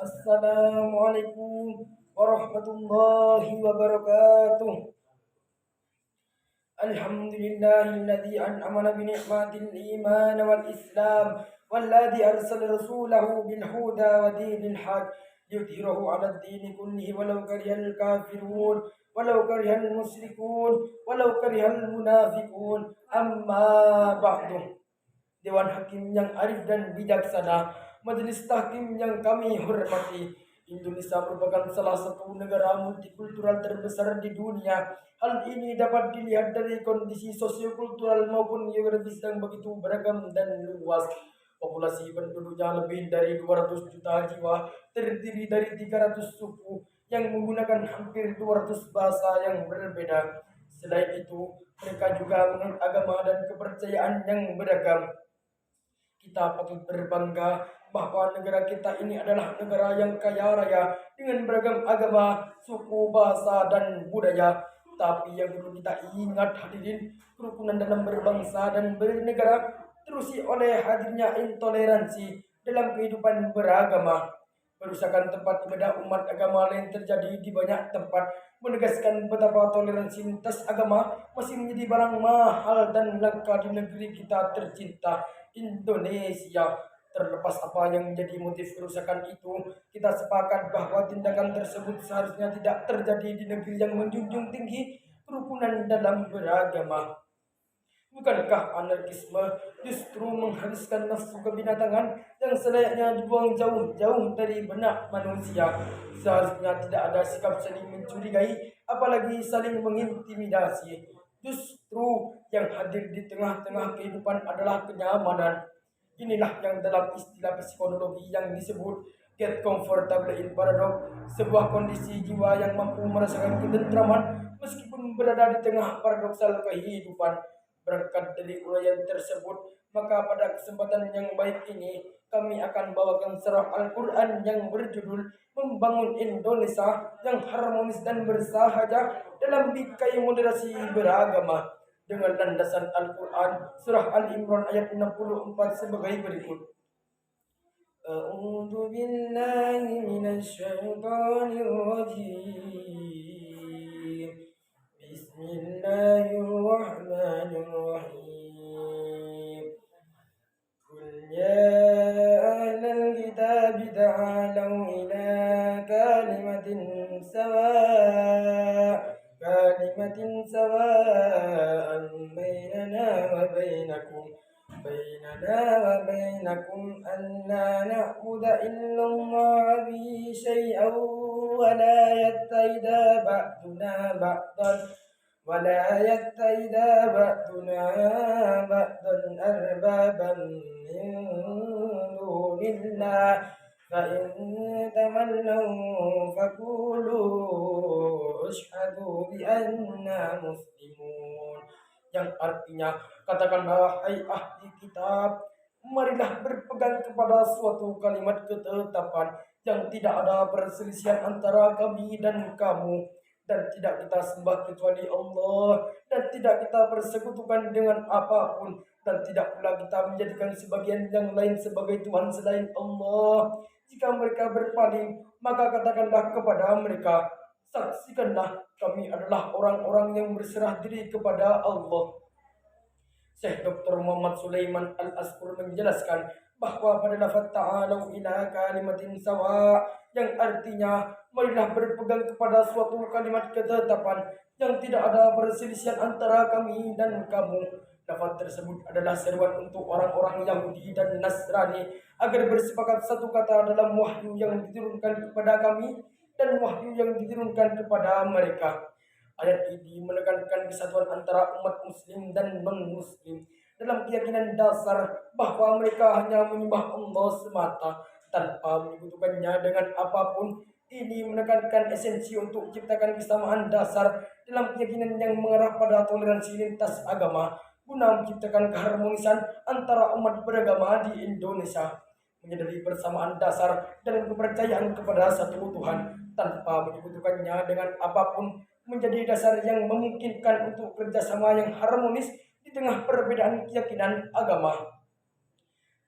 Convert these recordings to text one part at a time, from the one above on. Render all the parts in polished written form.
Assalamualaikum warahmatullahi wabarakatuh. Alhamdulillahilladzi an'amana bi ni'matil iman wal islam walladzi arsala rasulahu bil huda wa dinil haq yudhhirahu 'ala ad-din kullihi walau karihal kafirun walau karihal musyrikun walau karihal munafiqun. Amma ba'du. Dewan Hakim yang arif dan bijaksana, Majelis Tahkim yang kami hormati, Indonesia merupakan salah satu negara multikultural terbesar di dunia. Hal ini dapat dilihat dari kondisi sosiokultural maupun geografis yang begitu beragam dan luas. Populasi penduduknya lebih dari 200 juta jiwa, terdiri dari 300 suku yang menggunakan hampir 200 bahasa yang berbeda. Selain itu, mereka juga menganut agama dan kepercayaan yang beragam. Kita patut berbangga bahwa negara kita ini adalah negara yang kaya raya dengan beragam agama, suku, bahasa, dan budaya. Tapi yang perlu kita ingat hadirin, kerukunan dalam berbangsa dan bernegara terusi oleh hadirnya intoleransi dalam kehidupan beragama. Perusakan tempat ibadah umat agama lain terjadi di banyak tempat, menegaskan betapa toleransi lintas agama masih menjadi barang mahal dan langka di negeri kita tercinta Indonesia. Terlepas apa yang menjadi motif kerusakan itu, kita sepakat bahwa tindakan tersebut seharusnya tidak terjadi di negeri yang menjunjung tinggi kerukunan dalam beragama. Bukankah anarkisme justru menghabiskan nafsu kebinatangan yang selayaknya dibuang jauh-jauh dari benak manusia? Seharusnya tidak ada sikap saling mencurigai, apalagi saling mengintimidasi. Justru yang hadir di tengah-tengah kehidupan adalah kenyamanan. Inilah yang dalam istilah psikologi yang disebut get comfortable in paradox, sebuah kondisi jiwa yang mampu merasakan ketentraman meskipun berada di tengah paradoksal kehidupan. Berangkat dari uraian tersebut, maka pada kesempatan yang baik ini kami akan bawakan surah Al-Quran yang berjudul Membangun Indonesia yang Harmonis dan Bersahaja dalam Bingkai Moderasi Beragama, dengan landasan Al-Quran surah Al-Imran ayat 64 sebagai berikut. A'udzu billahi minasyaitonir rajim. Bismillahirrahmanirrahim. Qul ya ahlal kitab ta'alu ila kalimatin sawa'an bainana wa bainakum an la na'budu illallah bi syai'an wa la yattakhidha ba'duna arbaban min dunillah fa in tawallaw faqulu ashhadu bi anna muslimun. Yang artinya, katakanlah hai ahli kitab, marilah berpegang kepada suatu kalimat ketetapan yang tidak ada perselisihan antara kami dan kamu, dan tidak kita sembah kecuali Allah, dan tidak kita persekutukan dengan apapun, dan tidak pula kita menjadikan sebagian yang lain sebagai Tuhan selain Allah. Jika mereka berpaling, maka katakanlah kepada mereka, saksikanlah kami adalah orang-orang yang berserah diri kepada Allah. Syekh Dr. Muhammad Sulaiman Al-Asqur menjelaskan bahwa pada lafaz ta'alu ila kalimatin sawa, yang artinya marilah berpegang kepada suatu kalimat ketetapan yang tidak ada perselisihan antara kami dan kamu. Lafaz tersebut adalah seruan untuk orang-orang Yahudi dan Nasrani agar bersepakat satu kata dalam wahyu yang diturunkan kepada kami dan wahyu yang diturunkan kepada mereka. Ayat ini menekankan kesatuan antara umat muslim dan non-muslim dalam keyakinan dasar bahwa mereka hanya menyembah Allah semata tanpa menyekutukannya dengan apapun. Ini menekankan esensi untuk menciptakan kesamaan dasar dalam keyakinan yang mengarah pada toleransi lintas agama guna menciptakan keharmonisan antara umat beragama di Indonesia. Menyadari persamaan dasar dalam kepercayaan kepada satu Tuhan tanpa menyekutukannya dengan apapun menjadi dasar yang memungkinkan untuk kerjasama yang harmonis di tengah perbedaan keyakinan agama.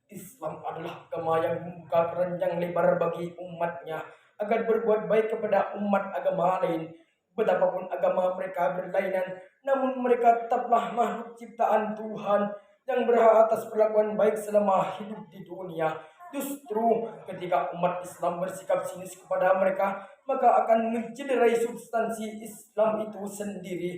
Islam adalah agama yang membuka keranjang lebar bagi umatnya agar berbuat baik kepada umat agama lain. Betapapun agama mereka berlainan, namun mereka tetaplah makhluk ciptaan Tuhan yang berhak atas perlakuan baik selama hidup di dunia. Justru ketika umat Islam bersikap sinis kepada mereka, maka akan mencederai substansi Islam itu sendiri.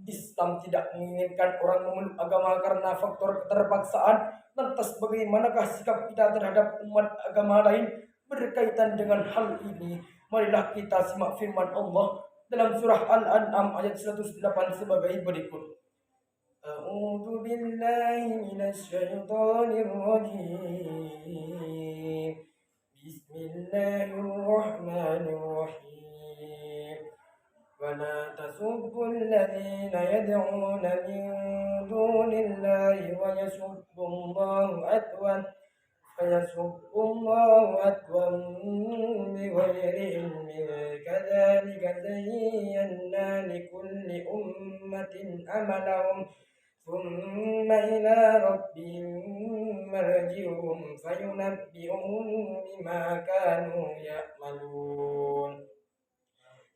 Islam tidak menginginkan orang memeluk agama karena faktor keterpaksaan. Lantas bagaimanakah sikap kita terhadap umat agama lain berkaitan dengan hal ini? Marilah kita simak firman Allah dalam surah Al-An'am ayat 108 sebagai berikut. A'udzu billahi minasy syaithanir rajim. Bismillahirrahmanirrahim. ولا تسبوا الذين يدعون من دون الله فيسبوا الله عدوا بغير علم كذلك زينا لكل أمة عملهم ثم إلى ربهم مرجعهم فينبئهم بما كانوا يعملون.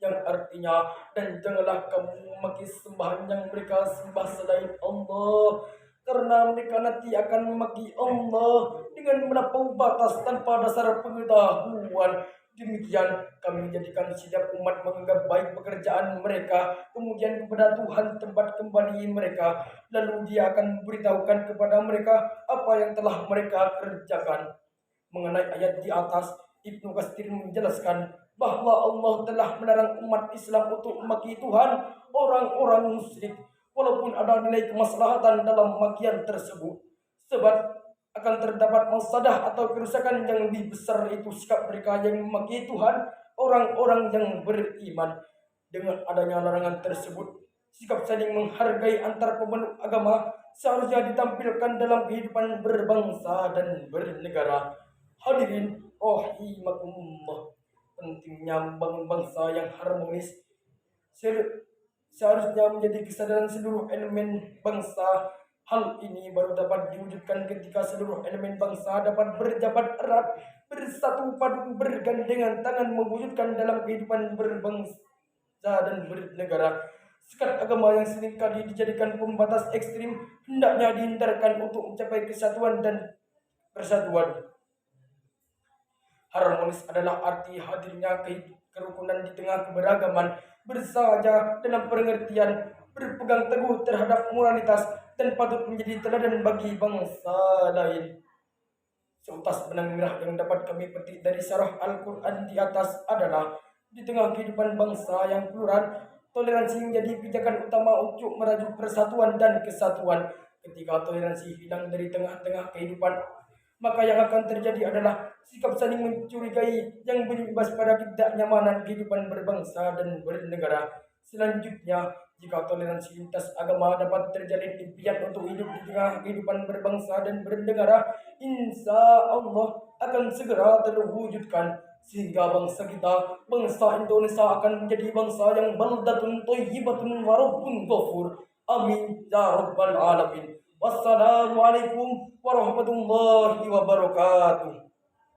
Yang artinya, dan janganlah kamu memaki sembahan yang mereka sembah selain Allah, karena mereka nanti akan memaki Allah dengan melampaui batas tanpa dasar pengetahuan. Demikian kami menjadikan setiap umat menganggap baik pekerjaan mereka, kemudian kepada Tuhan tempat kembali mereka, lalu Dia akan memberitahukan kepada mereka apa yang telah mereka kerjakan. Mengenai ayat di atas, Ibnu Katsir menjelaskan bahwa Allah telah melarang umat Islam untuk memaki Tuhan orang-orang musyrik, walaupun ada nilai kemaslahatan dalam makian tersebut, sebab akan terdapat masalah atau kerusakan yang lebih besar, itu sikap mereka yang memaki Tuhan orang-orang yang beriman. Dengan adanya larangan tersebut, sikap saling menghargai antar pemeluk agama seharusnya ditampilkan dalam kehidupan berbangsa dan bernegara. Hadirin rahimakumullah, pentingnya membangun bangsa yang harmonis seharusnya menjadi kesadaran seluruh elemen bangsa. Hal ini baru dapat diwujudkan ketika seluruh elemen bangsa dapat berjabat erat, bersatu padu, bergandengan tangan mewujudkan dalam kehidupan berbangsa dan bernegara. Sekat agama yang seringkali dijadikan pembatas ekstrim hendaknya dihindarkan untuk mencapai kesatuan dan persatuan. Harmonis adalah arti hadirnya kerukunan di tengah keberagaman, bersahaja dalam pengertian, berpegang teguh terhadap moralitas, dan patut menjadi teladan bagi bangsa lain. Seutas benang merah yang dapat kami petik dari syarah Al-Quran di atas adalah, di tengah kehidupan bangsa yang plural, toleransi menjadi pijakan utama untuk merajuk persatuan dan kesatuan. Ketika toleransi hilang dari tengah-tengah kehidupan, maka yang akan terjadi adalah sikap saling mencurigai yang berimbas pada ketidaknyamanan kehidupan berbangsa dan bernegara. Selanjutnya, jika toleransi lintas agama dapat terjalin impian untuk hidup di tengah kehidupan berbangsa dan bernegara, insya Allah akan segera terwujudkan, sehingga bangsa kita, bangsa Indonesia, akan menjadi bangsa yang baldatun thayyibatun wa rabbun ghafur. Amin ya rabbal alamin. Wassalamualaikum warahmatullahi wabarakatuh.